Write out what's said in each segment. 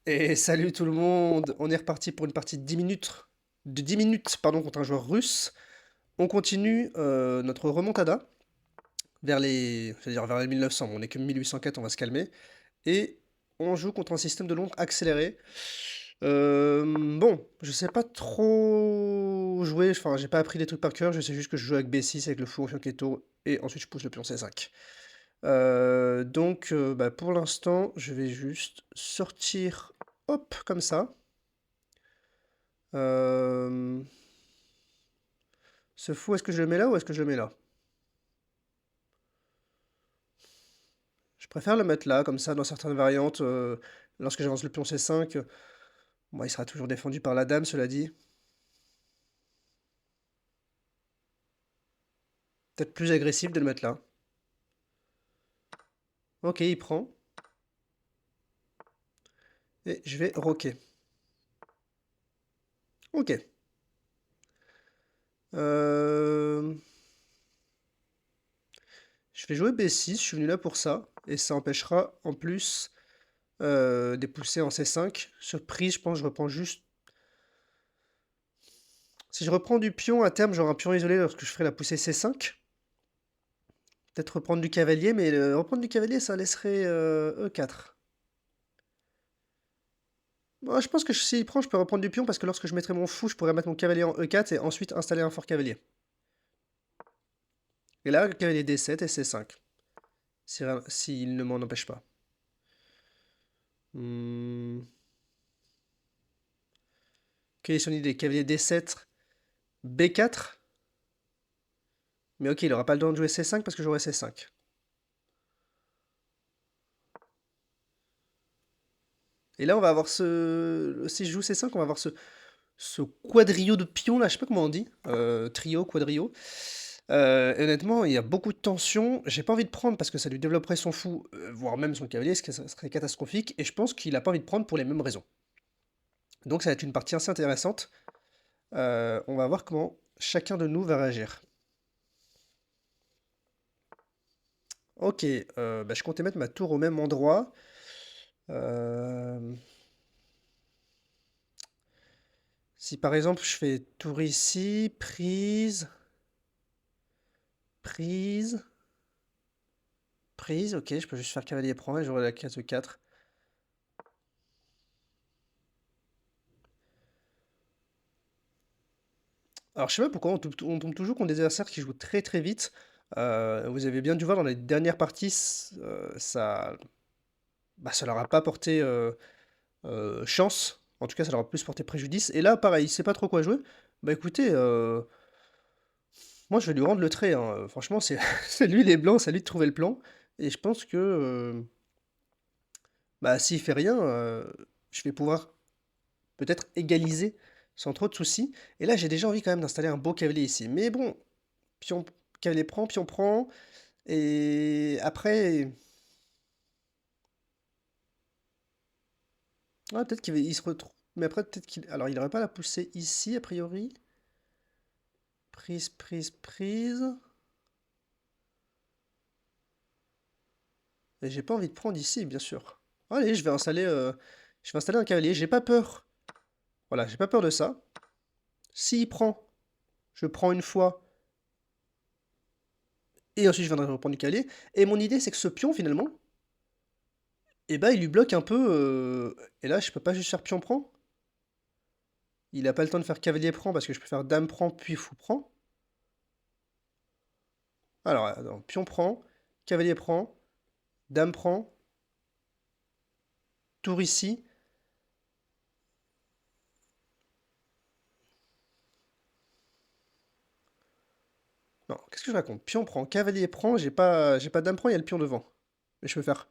Et salut tout le monde, on est reparti pour une partie de 10 minutes pardon, contre un joueur russe. On continue notre remontada vers les 1900. On est que 1804, on va se calmer. Et on joue contre un système de Londres accéléré. Bon, je sais pas trop jouer, enfin j'ai pas appris des trucs par cœur, je sais juste que je joue avec B6 avec le fou en fianchetto et ensuite je pousse le pion C5. Donc pour l'instant, je vais juste sortir, hop, comme ça. Euh, Ce fou, est-ce que je le mets là ou est-ce que je le mets là? Je préfère le mettre là, comme ça, dans certaines variantes, lorsque j'avance le pion C5, bon, il sera toujours défendu par la dame, cela dit. Peut-être plus agressif de le mettre là. Ok, il prend. Et je vais roquer. Ok. Euh, Je vais jouer B6, je suis venu là pour ça. Et ça empêchera, en plus, des poussées en C5. Surprise, je pense que je reprends juste... Si je reprends du pion, à terme, j'aurai un pion isolé lorsque je ferai la poussée C5. Peut-être reprendre du cavalier, mais reprendre du cavalier, ça laisserait E4. Moi, je pense que s'il prend, je peux reprendre du pion, parce que lorsque je mettrai mon fou, je pourrais mettre mon cavalier en E4 et ensuite installer un fort cavalier. Et là, le cavalier D7 et C5, s'il ne m'en empêche pas. Hmm. Quelle est son idée? Cavalier D7, B4. Mais ok, il aura pas le droit de jouer C5 parce que j'aurai C5. Et là, on va avoir ce... Si je joue C5, on va avoir ce quadrio de pions là, je sais pas comment on dit. Trio, quadrio. Et honnêtement, il y a beaucoup de tension. J'ai pas envie de prendre parce que ça lui développerait son fou, voire même son cavalier, ce qui serait catastrophique. Et je pense qu'il a pas envie de prendre pour les mêmes raisons. Donc ça va être une partie assez intéressante. On va voir comment chacun de nous va réagir. Ok, bah, je comptais mettre ma tour au même endroit. Euh, Si par exemple je fais tour ici, prise, prise, prise, ok, je peux juste faire cavalier prend et j'aurai la case de 4. Alors je sais pas pourquoi on tombe toujours contre des adversaires qui jouent très très vite. Vous avez bien dû voir dans les dernières parties, ça leur a pas porté chance. En tout cas, ça leur a plus porté préjudice. Et là, pareil, il sait pas trop quoi jouer. Bah écoutez, moi je vais lui rendre le trait, hein. Franchement, c'est c'est lui les blancs, c'est à lui de trouver le plan. Et je pense que bah, s'il fait rien, je vais pouvoir peut-être égaliser sans trop de soucis. Et là, j'ai déjà envie quand même d'installer un beau cavalier ici. Mais bon, pion, cavalier prend, pion prend. Et après, ah, peut-être il se retrouve. Mais après, peut-être qu'il. Alors, il n'aurait pas la poussée ici, a priori. Prise, prise, prise. Et j'ai pas envie de prendre ici, bien sûr. Allez, je vais installer un cavalier. J'ai pas peur. Voilà, j'ai pas peur de ça. S'il prend, je prends une fois. Et ensuite, je viendrai reprendre du cavalier. Et mon idée, c'est que ce pion, finalement, eh ben, il lui bloque un peu. Et là, je peux pas juste faire pion prend. Il a pas le temps de faire cavalier prend parce que je peux faire dame prend puis fou prend. Alors, attends, pion prend, cavalier prend, dame prend, tour ici. Non, qu'est-ce que je raconte? Pion prend, cavalier prend, j'ai pas dame prend, il y a le pion devant. Mais je peux faire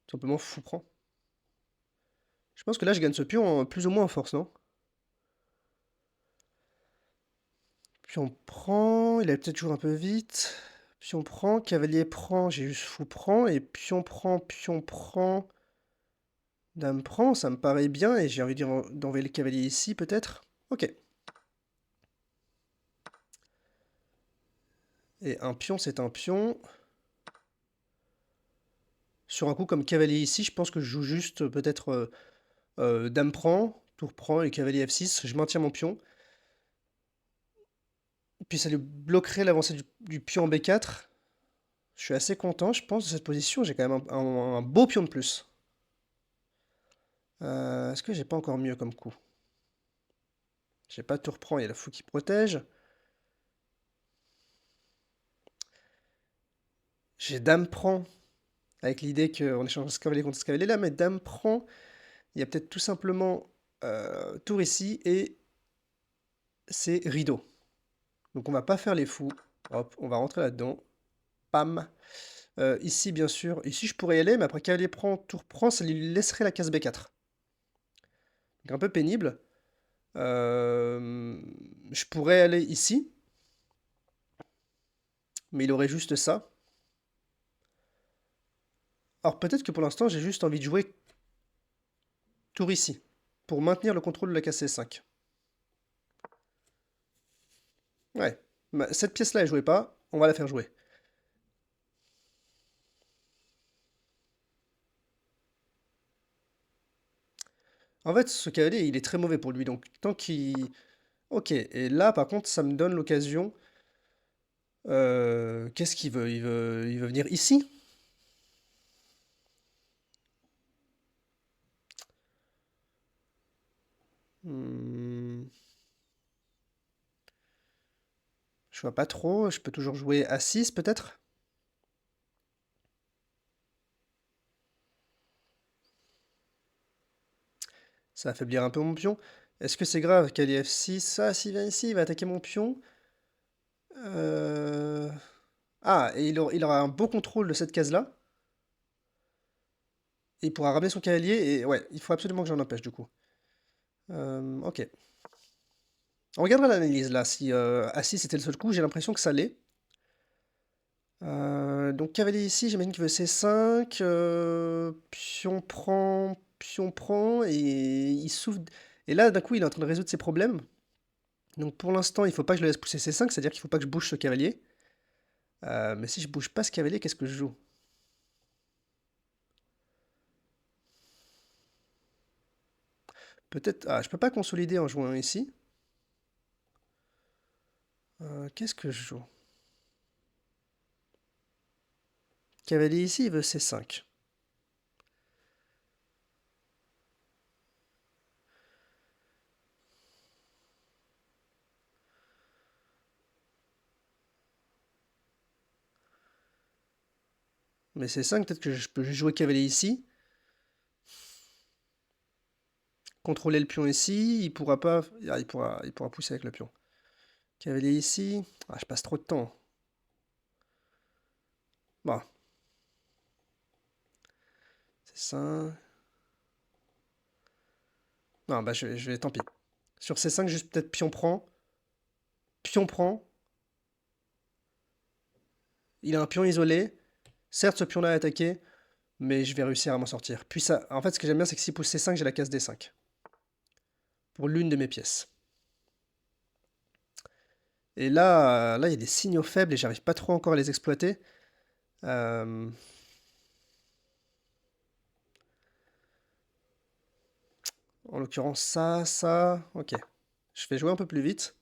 tout simplement fou prend. Je pense que là, je gagne ce pion plus ou moins en force, non? Pion prend, il a peut-être joué un peu vite. Pion prend, cavalier prend, j'ai juste fou prend. Et pion prend, dame prend, ça me paraît bien. Et j'ai envie d'envoyer le cavalier ici, peut-être. Ok. Et un pion, c'est un pion. Sur un coup comme cavalier ici, je pense que je joue juste peut-être Dame prend, tour prend et cavalier F6, je maintiens mon pion. Puis ça lui bloquerait l'avancée du pion en B4. Je suis assez content, je pense, de cette position. J'ai quand même un beau pion de plus. Est-ce que j'ai pas encore mieux comme coup? J'ai pas tour prend, il y a la fou qui protège. J'ai dame prend, avec l'idée qu'on échange ce cavalier contre ce cavalier là, mais dame prend, il y a peut-être tout simplement tour ici et c'est rideau. Donc on va pas faire les fous. Hop, on va rentrer là-dedans. Pam. Ici, bien sûr. Ici, je pourrais y aller, mais après cavalier prend, tour prend, ça lui laisserait la case B4. Donc un peu pénible. Je pourrais aller ici, mais il aurait juste ça. Alors peut-être que pour l'instant, j'ai juste envie de jouer tour ici, pour maintenir le contrôle de la case C5. Ouais, cette pièce-là, elle jouait pas, on va la faire jouer. En fait, ce cavalier, il est très mauvais pour lui, donc tant qu'il... Ok, et là, par contre, ça me donne l'occasion... qu'est-ce qu'il veut? Il veut venir ici? Hmm, je vois pas trop, je peux toujours jouer A6 peut-être? Ça va affaiblir un peu mon pion. Est-ce que c'est grave? Cavalier F6, ah, s'il vient ici, il va attaquer mon pion. Euh, Ah, et il aura un beau contrôle de cette case-là. Et il pourra ramener son cavalier, et ouais, il faut absolument que j'en empêche du coup. Ok. On regardera l'analyse là, si A6 c'était le seul coup, j'ai l'impression que ça l'est. Donc cavalier ici, j'imagine qu'il veut C5, pion prend, et il souffre... Et là, d'un coup, il est en train de résoudre ses problèmes. Donc pour l'instant, il faut pas que je le laisse pousser C5, c'est-à-dire qu'il faut pas que je bouge ce cavalier. Mais si je bouge pas ce cavalier, qu'est-ce que je joue? Peut-être... Ah, je peux pas consolider en jouant ici. Qu'est-ce que je joue? Cavalier ici, il veut C5. Mais C5, peut-être que je peux juste jouer cavalier ici. Contrôler le pion ici, il pourra pas... Ah, il pourra pousser avec le pion. Cavalier ici. Ah, je passe trop de temps. Bon, c'est ça. Non, bah je vais, tant pis. Sur C5, juste peut-être pion prend. Pion prend. Il a un pion isolé. Certes, ce pion-là est attaqué, mais je vais réussir à m'en sortir. Puis ça, en fait, ce que j'aime bien, c'est que s'il pousse C5, j'ai la case D5. Pour l'une de mes pièces. Et là, il y a des signaux faibles et j'arrive pas trop encore à les exploiter. Euh, En l'occurrence, ça. Ok. Je vais jouer un peu plus vite.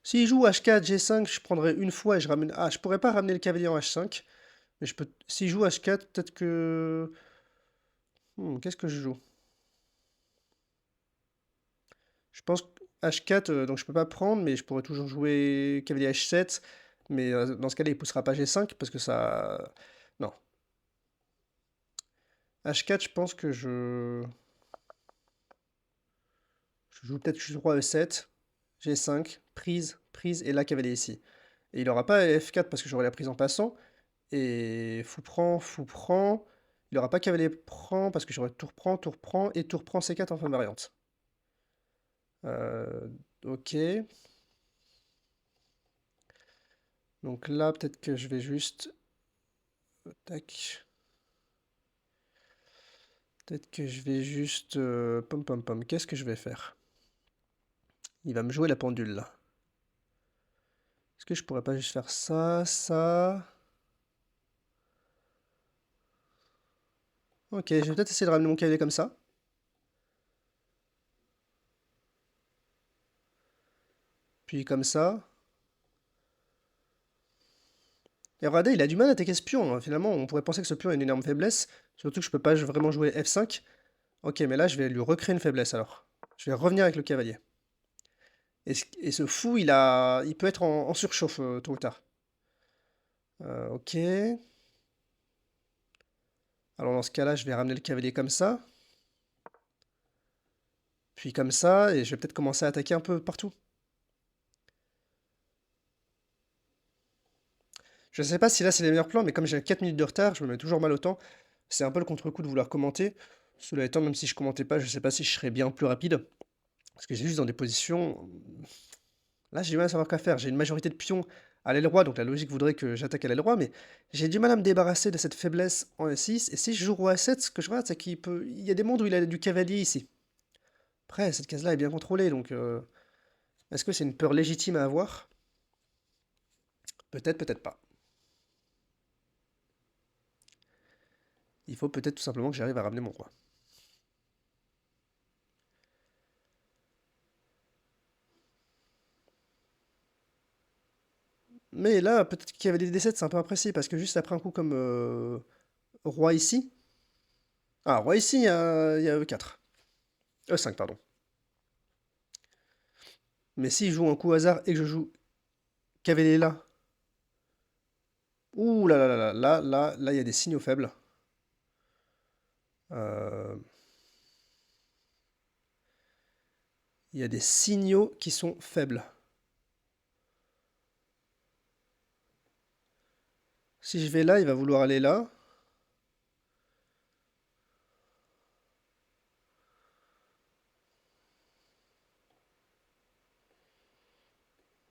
S'il joue H4, G5, je prendrai une fois et je ramène... Ah, je pourrais pas ramener le cavalier en H5. Mais je peux... S'il joue H4, peut-être que... qu'est-ce que je joue? Je pense que H4, donc je peux pas prendre, mais je pourrais toujours jouer cavalier H7. Mais dans ce cas-là, il poussera pas G5 parce que ça... Non. H4, je pense que je joue peut-être juste roi E7, G5, prise, et là cavalier ici. Et il aura pas F4 parce que j'aurai la prise en passant. Et fou prend. Il aura pas cavalier prend parce que j'aurai tour prend, et tour prend C4 en fin de variante. Ok. Donc là, peut-être que je vais juste... Tac. Peut-être que je vais juste... pom pom pom. Qu'est-ce que je vais faire? Il va me jouer la pendule là. Est-ce que je pourrais pas juste faire ça, ça? Ok, je vais peut-être essayer de ramener mon cavalier comme ça. Puis comme ça. Et regardez, il a du mal à attaquer ce pion, hein. Finalement, on pourrait penser que ce pion a une énorme faiblesse. Surtout que je peux pas vraiment jouer F5. Ok, mais là, je vais lui recréer une faiblesse alors. Je vais revenir avec le cavalier. Et ce fou, il peut être en surchauffe tôt ou tard. Ok. Alors dans ce cas-là, je vais ramener le cavalier comme ça. Puis comme ça, et je vais peut-être commencer à attaquer un peu partout. Je sais pas si là c'est les meilleurs plans, mais comme j'ai 4 minutes de retard, je me mets toujours mal au temps. C'est un peu le contre-coup de vouloir commenter. Cela étant, même si je commentais pas, je sais pas si je serais bien plus rapide. Parce que j'ai juste dans des positions. Là, j'ai du mal à savoir quoi faire. J'ai une majorité de pions à l'aile roi, donc la logique voudrait que j'attaque à l'aile roi, mais j'ai du mal à me débarrasser de cette faiblesse en E6. Et si je joue roi A7, ce que je regarde, c'est qu'il peut. Il y a des mondes où il a du cavalier ici. Après, cette case-là est bien contrôlée, donc est-ce que c'est une peur légitime à avoir? Peut-être, peut-être pas. Il faut peut-être tout simplement que j'arrive à ramener mon roi. Mais là, peut-être qu'il y avait des D7, c'est un peu imprécis, parce que juste après un coup comme roi ici. Ah, roi ici, il y a E4. E5, pardon. Mais s'il joue un coup hasard et que je joue cavalier là. Ouh là là là là, là, il y a des signaux faibles. Euh, Il y a des signaux qui sont faibles. Si je vais là, il va vouloir aller là.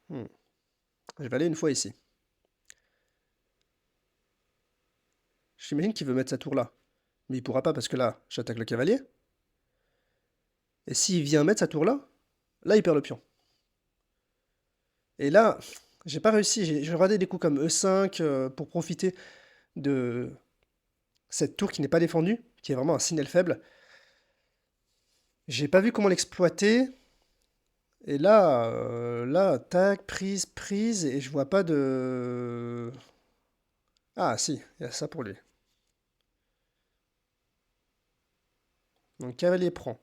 Hmm. Je vais aller une fois ici. J'imagine qu'il veut mettre sa tour là. Mais il pourra pas parce que là, j'attaque le cavalier. Et s'il vient mettre sa tour là, là, il perd le pion. Et là, j'ai pas réussi. J'ai regardé des coups comme E5 pour profiter de cette tour qui n'est pas défendue, qui est vraiment un signal faible. J'ai pas vu comment l'exploiter. Et là, tac, prise, prise, et je vois pas de... Ah, si, il y a ça pour lui. Donc, cavalier prend.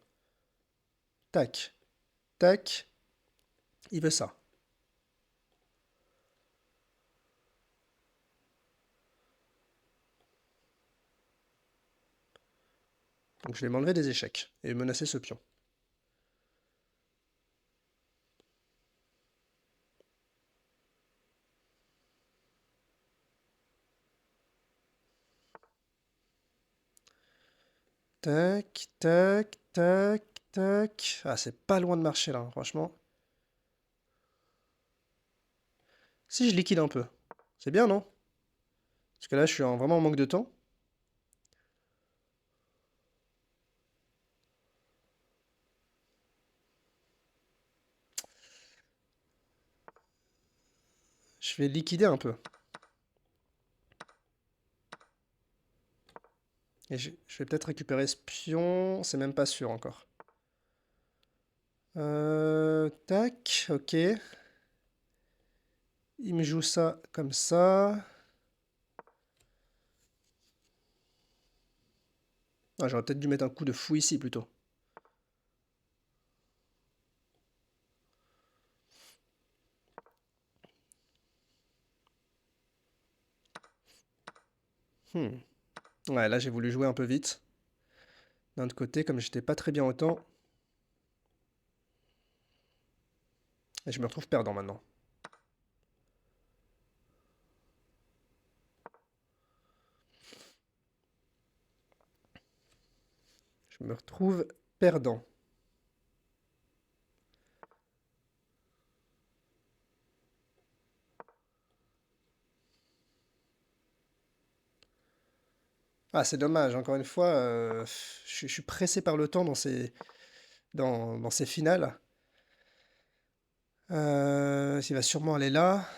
Tac, tac, il veut ça. Donc, je vais m'enlever des échecs et menacer ce pion. Tac, tac, tac, tac. Ah, c'est pas loin de marcher là, hein, franchement. Si je liquide un peu, c'est bien, non? Parce que là, je suis vraiment en manque de temps. Je vais liquider un peu. Et je vais peut-être récupérer ce pion, c'est même pas sûr encore. Tac, ok. Il me joue ça comme ça. Ah, j'aurais peut-être dû mettre un coup de fou ici plutôt. Hmm. Ouais, là j'ai voulu jouer un peu vite. D'un autre côté, comme j'étais pas très bien au temps, et je me retrouve perdant maintenant. Je me retrouve perdant. Ah, c'est dommage, encore une fois, je suis pressé par le temps dans ces finales. Il va sûrement aller là.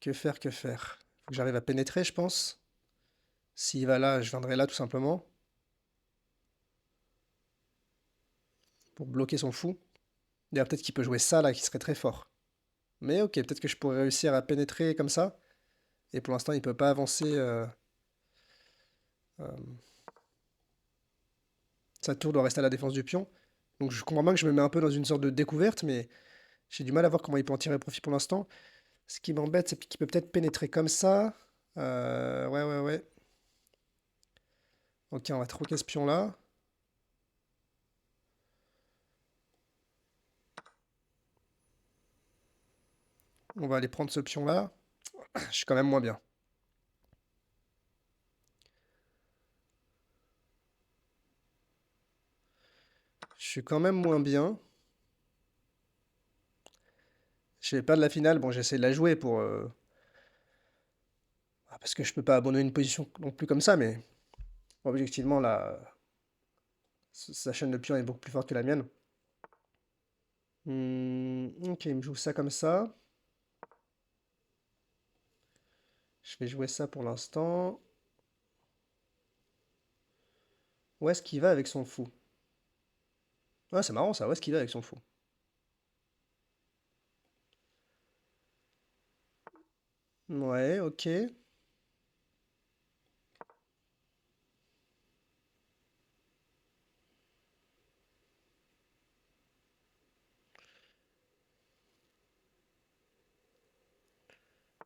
Que faire, que faire? Faut que j'arrive à pénétrer, je pense. S'il va là, je viendrai là tout simplement. Pour bloquer son fou. D'ailleurs, peut-être qu'il peut jouer ça là, qui serait très fort. Mais ok, peut-être que je pourrais réussir à pénétrer comme ça. Et pour l'instant, il peut pas avancer euh, sa tour doit rester à la défense du pion. Donc je comprends bien que je me mets un peu dans une sorte de découverte, mais j'ai du mal à voir comment il peut en tirer profit pour l'instant. Ce qui m'embête, c'est qu'il peut peut-être pénétrer comme ça. Ouais, ouais, ouais. Ok, on va troquer ce pion-là. On va aller prendre ce pion-là. Je suis quand même moins bien. Je suis quand même moins bien. Je vais perdre la finale. Bon, j'essaie de la jouer pour... parce que je peux pas abandonner une position non plus comme ça, mais objectivement, là, sa chaîne de pion est beaucoup plus forte que la mienne. Ok, il me joue ça comme ça. Je vais jouer ça pour l'instant. Où est-ce qu'il va avec son fou? Ouais, c'est marrant ça. Où est-ce qu'il va avec son fou? Ouais, ok.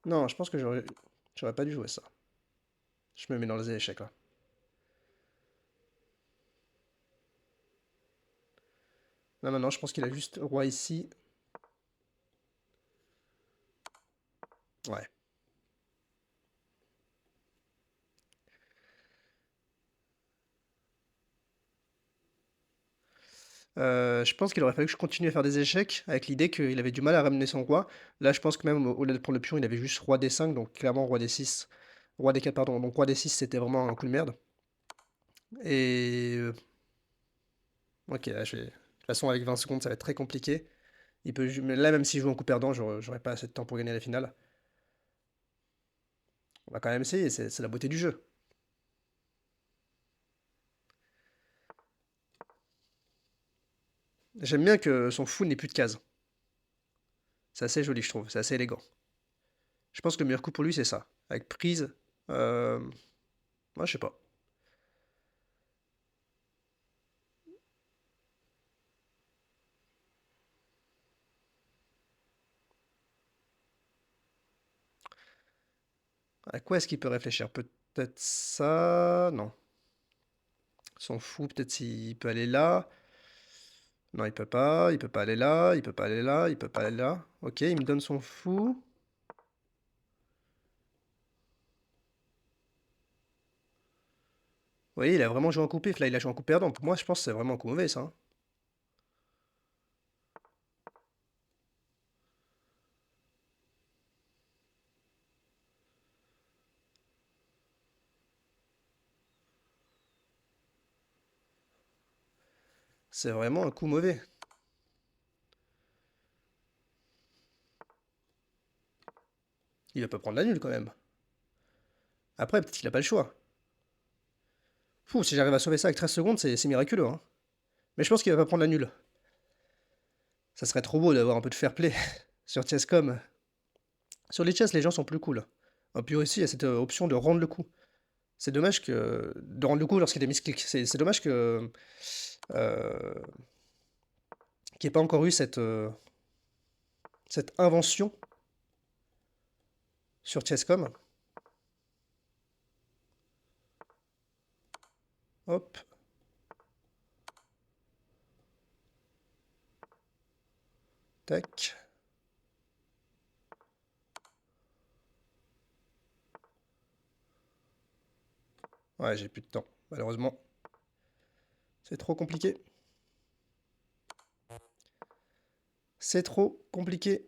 Non, je pense que j'aurais pas dû jouer ça. Je me mets dans les échecs là. Non, non, non, je pense qu'il a juste roi ici. Ouais. Je pense qu'il aurait fallu que je continue à faire des échecs avec l'idée qu'il avait du mal à ramener son roi. Là, je pense que même au lieu de prendre le pion, il avait juste roi D5, donc clairement roi D6. Roi D4, pardon. Donc roi D6, c'était vraiment un coup de merde. Et... ok, là, de toute façon, avec 20 secondes, ça va être très compliqué. Mais là, même s'il joue en coup perdant, j'aurais pas assez de temps pour gagner la finale. On va quand même essayer, c'est la beauté du jeu. J'aime bien que son fou n'ait plus de cases. C'est assez joli, je trouve. C'est assez élégant. Je pense que le meilleur coup pour lui, c'est ça. Avec prise. Euh... Moi, je sais pas. À quoi est-ce qu'il peut réfléchir? Peut-être ça. Non. Son fou, peut-être s'il peut aller là. Non, il peut pas. Il peut pas aller là. Il peut pas aller là. Il peut pas aller là. Ok, il me donne son fou. Vous voyez, il a vraiment joué en coup pif. Là, il a joué en coup perdant. Pour moi, je pense que c'est vraiment un coup mauvais, ça, hein. C'est vraiment un coup mauvais. Il va pas prendre la nulle quand même. Après, peut-être qu'il a pas le choix. Fou, si j'arrive à sauver ça avec 13 secondes, c'est miraculeux, hein. Mais je pense qu'il va pas prendre la nulle. Ça serait trop beau d'avoir un peu de fair play sur Chess.com. Sur les chess, les gens sont plus cool. Et puis aussi, il y a cette option de rendre le coup. C'est dommage que. De rendre le coup lorsqu'il y a des misclics. C'est dommage que. euh, qu'il n'y ait pas encore eu cette invention sur Chess.com. Hop. Tac. Ouais, j'ai plus de temps, malheureusement. C'est trop compliqué. C'est trop compliqué.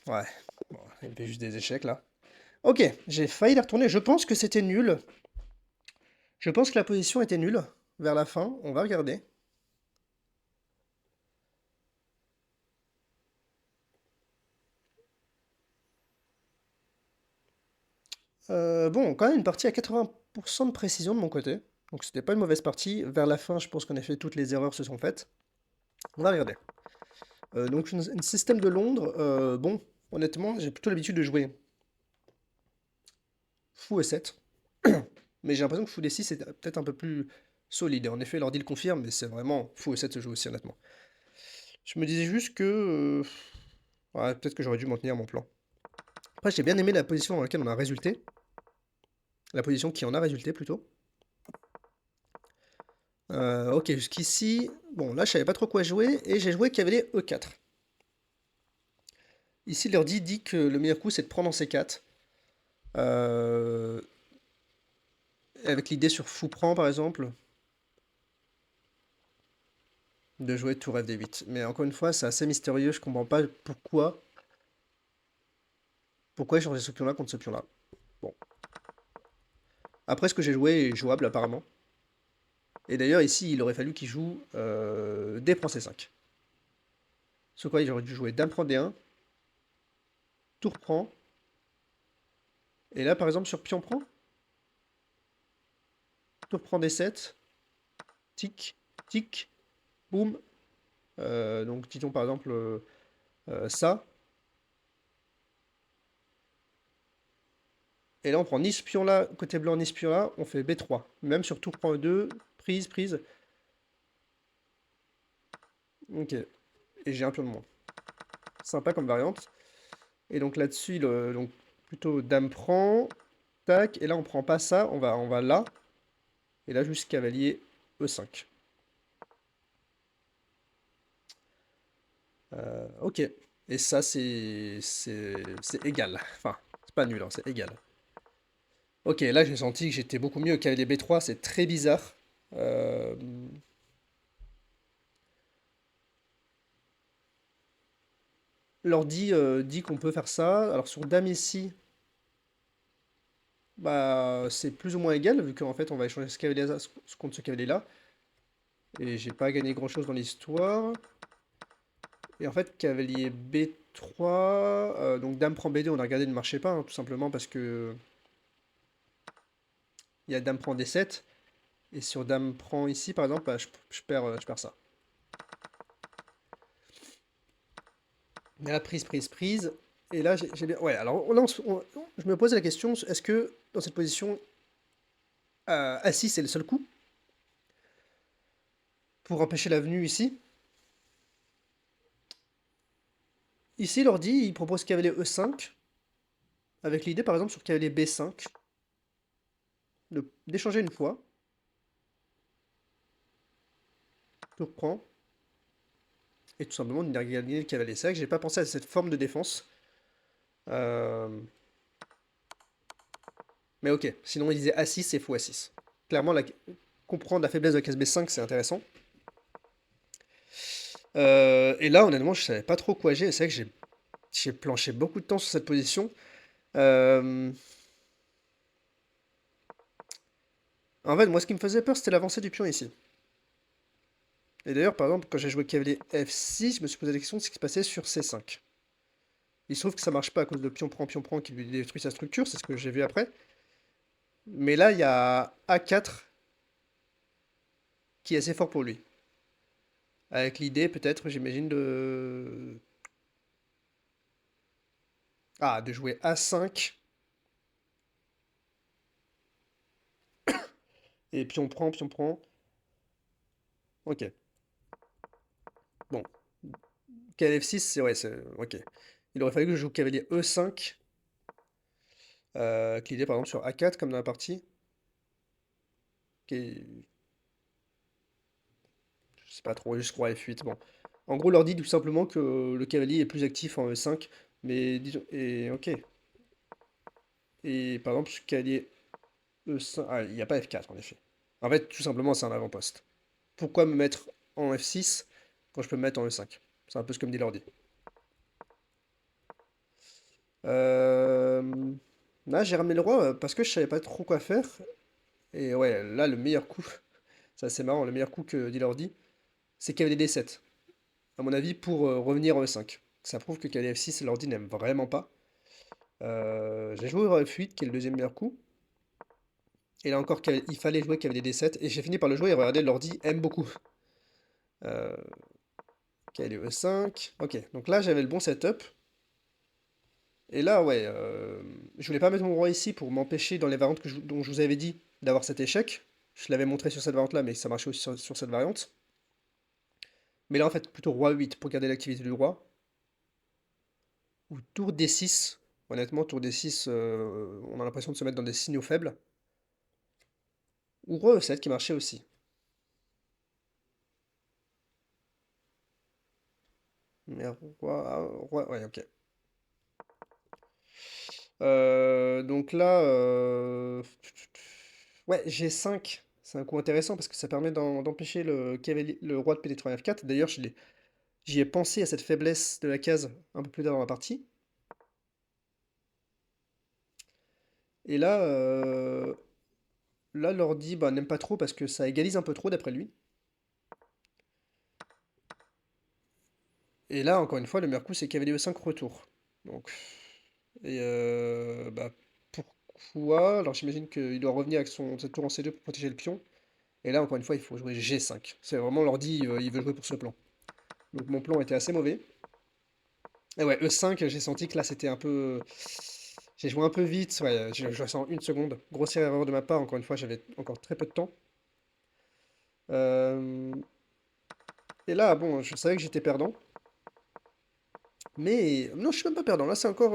Ouais. Bon, il me fait juste des échecs là. Ok, j'ai failli les retourner. Je pense que c'était nul. Je pense que la position était nulle vers la fin. On va regarder. Bon, quand même une partie à 80% de précision de mon côté. Donc c'était pas une mauvaise partie. Vers la fin, je pense qu'en effet, toutes les erreurs se sont faites. On va regarder. Donc une système de Londres, bon, honnêtement, j'ai plutôt l'habitude de jouer fou E7. Mais j'ai l'impression que fou D6 est peut-être un peu plus solide. Et en effet, l'ordi le confirme, mais c'est vraiment fou E7 se joue aussi, honnêtement. Je me disais juste que... ouais, peut-être que j'aurais dû m'en tenir à mon plan. Après, j'ai bien aimé la position dans laquelle on a résulté. La position qui en a résulté, plutôt. Ok, jusqu'ici... Bon, là, je savais pas trop quoi jouer, et j'ai joué cavalier E4. Ici, l'ordi dit que le meilleur coup, c'est de prendre en C4. Avec l'idée sur fou prend, par exemple, de jouer tour FD8. Mais encore une fois, c'est assez mystérieux, je comprends pas pourquoi il changeait ce pion-là contre ce pion-là. Bon. Après, ce que j'ai joué est jouable, apparemment. Et d'ailleurs, ici, il aurait fallu qu'il joue D prend C5. Ce quoi, il aurait dû jouer Dame prend D1, tour prend, et là, par exemple, sur pion prend, tour prend D7, tic, tic, boum. Donc, disons par exemple ça. Et là, on prend ni ce pion-là, côté blanc, ni ce pion-là, on fait B3. Même sur tour prend E2, prise, prise. Ok. Et j'ai un pion de moins. Sympa comme variante. Et donc là-dessus, donc plutôt dame prend, tac, et là on prend pas ça, on va là, et là juste cavalier E5. Ok. Et ça c'est égal. Enfin, c'est pas nul, hein, c'est égal. Ok, là j'ai senti que j'étais beaucoup mieux au cavalier B3, c'est très bizarre. Euh, L'ordi dit qu'on peut faire ça. Alors sur dame ici, bah c'est plus ou moins égal, vu qu'en fait on va échanger ce cavalier contre ce cavalier-là. Et j'ai pas gagné grand-chose dans l'histoire. Et en fait, cavalier B3, donc dame prend B2, on a regardé, ne marchait pas, hein, tout simplement parce que il y a dame prend D7. Et sur dame prend ici, par exemple, bah, je perds ça. Mais là, prise, prise, prise. Et là, j'ai bien... Ouais, alors là, je me pose la question, est-ce que dans cette position, assis, c'est le seul coup pour empêcher la venue ici? Ici, l'ordi, il propose cavalier E5, avec l'idée, par exemple, sur cavalier B5, d'échanger une fois. Tour prend. Et tout simplement de gagner le cavalier. C'est vrai que j'ai pas pensé à cette forme de défense. Euh, Mais ok, sinon il disait A6 c'est fou A6. Clairement, comprendre la faiblesse de la case B5, c'est intéressant. Et là, honnêtement, je savais pas trop quoi j'ai. C'est vrai que j'ai planché beaucoup de temps sur cette position. Euh, En fait, moi, ce qui me faisait peur, c'était l'avancée du pion ici. Et d'ailleurs, par exemple, quand j'ai joué cavalier F6, je me suis posé la question de ce qui se passait sur C5. Il se trouve que ça marche pas à cause de pion prend qui lui détruit sa structure, c'est ce que j'ai vu après. Mais là, il y a A4 qui est assez fort pour lui. Avec l'idée, peut-être, j'imagine, de jouer A5. Et pion prend, pion prend. Ok. Bon. Cavalier F6, c'est... Ouais, c'est... Ok. Il aurait fallu que je joue cavalier E5. Avec l'idée, par exemple, sur A4, comme dans la partie. Je sais pas trop, juste roi F8. Bon. En gros, leur dit tout simplement que le cavalier est plus actif en E5. Mais disons... Et ok. Et par exemple, sur cavalier E5... Ah, il n'y a pas F4, en effet. En fait, tout simplement, c'est un avant-poste. Pourquoi me mettre en F6 quand je peux me mettre en E5? C'est un peu ce que me dit l'ordi. Euh... Là, j'ai ramené le roi parce que je savais pas trop quoi faire. Et ouais, là, le meilleur coup, c'est assez marrant, le meilleur coup que dit l'ordi, c'est cavalier D7. À mon avis, pour revenir en E5. Ça prouve que cavalier F6, l'ordi n'aime vraiment pas. J'ai joué au roi F8, qui est le deuxième meilleur coup. Et là encore, il fallait jouer qu'il y avait des D7. Et j'ai fini par le jouer et regardez, l'ordi aime beaucoup. Euh, ok, allez, E5. Ok, donc là j'avais le bon setup. Et là, ouais, je voulais pas mettre mon roi ici pour m'empêcher dans les variantes dont je vous avais dit d'avoir cet échec. Je l'avais montré sur cette variante-là, mais ça marchait aussi sur cette variante. Mais là, en fait, plutôt roi 8 pour garder l'activité du roi. Ou tour D6. Honnêtement, tour D6, on a l'impression de se mettre dans des signaux faibles. Ou roi E7 qui marchait aussi. Mais ouais, ok. Donc là, ouais, G5, c'est un coup intéressant parce que ça permet d'empêcher le roi de PD3 F4. D'ailleurs, j'y ai pensé à cette faiblesse de la case un peu plus tard dans la partie. Et là, l'ordi bah, n'aime pas trop parce que ça égalise un peu trop d'après lui. Et là, encore une fois, le meilleur coup, c'est cavalier E5 retour. Donc, bah, pourquoi? Alors j'imagine qu'il doit revenir avec cette tour en C2 pour protéger le pion. Et là, encore une fois, il faut jouer G5. C'est vraiment l'ordi, il veut jouer pour ce plan. Donc mon plan était assez mauvais. Et ouais, E5, j'ai senti que là, c'était un peu... J'ai joué un peu vite, ouais, j'ai joué ça en une seconde. Grossière erreur de ma part, encore une fois, j'avais encore très peu de temps. Euh, Et là, bon, je savais que j'étais perdant. Mais non, je suis même pas perdant. Là, c'est encore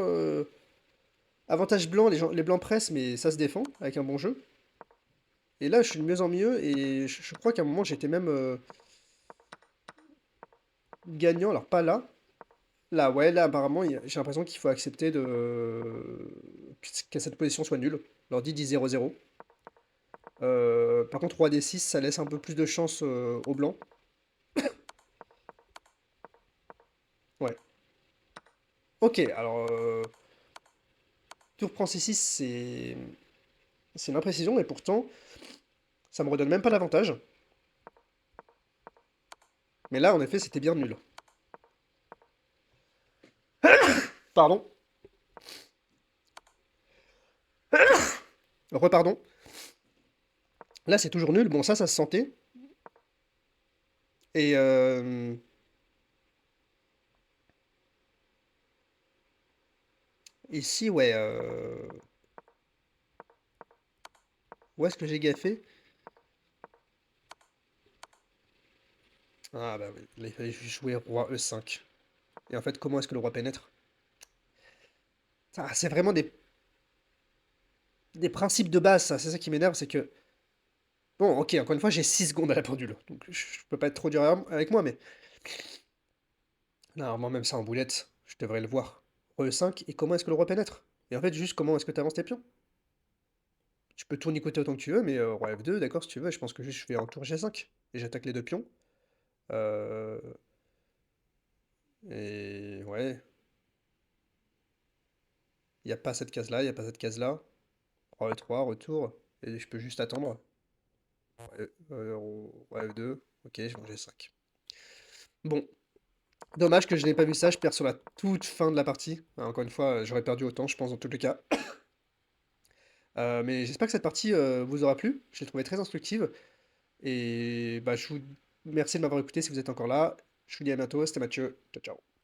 avantage blanc, les blancs pressent, mais ça se défend avec un bon jeu. Et là, je suis de mieux en mieux, et je crois qu'à un moment, j'étais même gagnant. Alors, pas là. Là, ouais, là, apparemment, j'ai l'impression qu'il faut accepter que cette position soit nulle. L'ordi dit 0-0. Par contre, roi D6, ça laisse un peu plus de chance au blanc. Ouais. Ok, alors, tour prend C6, c'est une imprécision, et pourtant, ça me redonne même pas l'avantage. Mais là, en effet, c'était bien nul. Pardon. Repardon. Là, c'est toujours nul. Bon, ça se sentait. Et ici, ouais. Où est-ce que j'ai gaffé? Ah bah oui, là, il fallait juste jouer roi E5. Et en fait, comment est-ce que le roi pénètre? Ah, c'est vraiment des principes de base, ça. C'est ça qui m'énerve, c'est que... Bon, ok, encore une fois, j'ai 6 secondes à la pendule. Donc, je peux pas être trop dur avec moi, mais... Normalement, même ça en boulette, je devrais le voir. Roi E5, et comment est-ce que le roi pénètre? Et en fait, juste comment est-ce que tu avances tes pions? Tu peux tournicoter autant que tu veux, mais roi F2, d'accord, si tu veux, je pense que juste je fais un tour G5. Et j'attaque les deux pions. Euh, Et ouais, il n'y a pas cette case-là, il n'y a pas cette case-là. Roi E3, retour. Et je peux juste attendre. Roi F2, ok, je vais G5. Bon, dommage que je n'ai pas vu ça, je perds sur la toute fin de la partie. Encore une fois, j'aurais perdu autant, je pense, dans tous les cas. Mais j'espère que cette partie vous aura plu. Je l'ai trouvée très instructive. Et bah, je vous remercie de m'avoir écouté si vous êtes encore là. Je vous dis à bientôt, c'était Mathieu. Ciao, ciao.